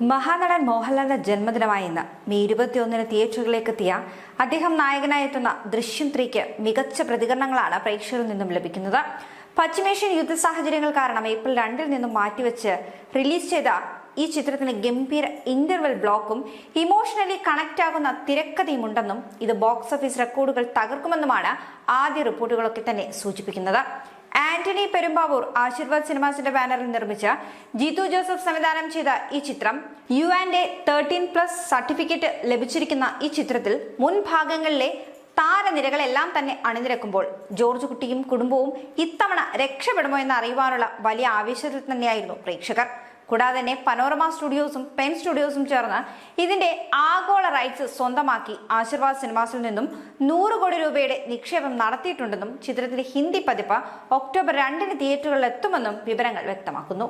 മഹാനടൻ മോഹൻലാലിന്റെ ജന്മദിനമായ ഇന്ന് മെയ് 21 തിയേറ്ററുകളിലേക്ക് എത്തിയ അദ്ദേഹം നായകനായി എത്തുന്ന ദൃശ്യം 3ക്ക് മികച്ച പ്രതികരണങ്ങളാണ് പ്രേക്ഷകരിൽ നിന്നും ലഭിക്കുന്നത്. പശ്ചിമേഷ്യൻ യുദ്ധ സാഹചര്യങ്ങൾ കാരണം ഏപ്രിൽ 2 നിന്നും മാറ്റിവെച്ച് റിലീസ് ചെയ്ത ഈ ചിത്രത്തിന് ഗംഭീര ഇന്റർവെൽ ബ്ലോക്കും ഇമോഷണലി കണക്ട് ആകുന്ന തിരക്കഥയും ഉണ്ടെന്നും ഇത് ബോക്സ് ഓഫീസ് റെക്കോർഡുകൾ തകർക്കുമെന്നുമാണ് ആദ്യ റിപ്പോർട്ടുകളൊക്കെ തന്നെ സൂചിപ്പിക്കുന്നത്. ആന്റണി പെരുമ്പാവൂർ ആശീർവാദ് സിനിമാസിന്റെ ബാനറിൽ നിർമ്മിച്ച ജിത്തു ജോസഫ് സംവിധാനം ചെയ്ത ഈ ചിത്രം UN-ന്റെ 13+ സർട്ടിഫിക്കറ്റ് ലഭിച്ചിരിക്കുന്ന ഈ ചിത്രത്തിൽ മുൻഭാഗങ്ങളിലെ താരനിരകളെല്ലാം തന്നെ അണിനിരക്കുമ്പോൾ ജോർജ് കുട്ടിയും കുടുംബവും ഇത്തവണ രക്ഷപ്പെടുമോ എന്ന് അറിയുവാനുള്ള വലിയ ആവേശത്തിൽ തന്നെയായിരുന്നു പ്രേക്ഷകർ. കൂടാതെ തന്നെ പനോരമ സ്റ്റുഡിയോസും പെൻ സ്റ്റുഡിയോസും ചേർന്ന് ഇതിന്റെ ആഗോള റൈറ്റ്സ് സ്വന്തമാക്കി ആശീർവാദ് സിനിമാസിൽ നിന്നും 100 കോടി രൂപയുടെ നിക്ഷേപം നടത്തിയിട്ടുണ്ടെന്നും ചിത്രത്തിന്റെ ഹിന്ദി പതിപ്പ് ഒക്ടോബർ 2 തിയേറ്ററുകളിൽ എത്തുമെന്നും വിവരങ്ങൾ വ്യക്തമാക്കുന്നു.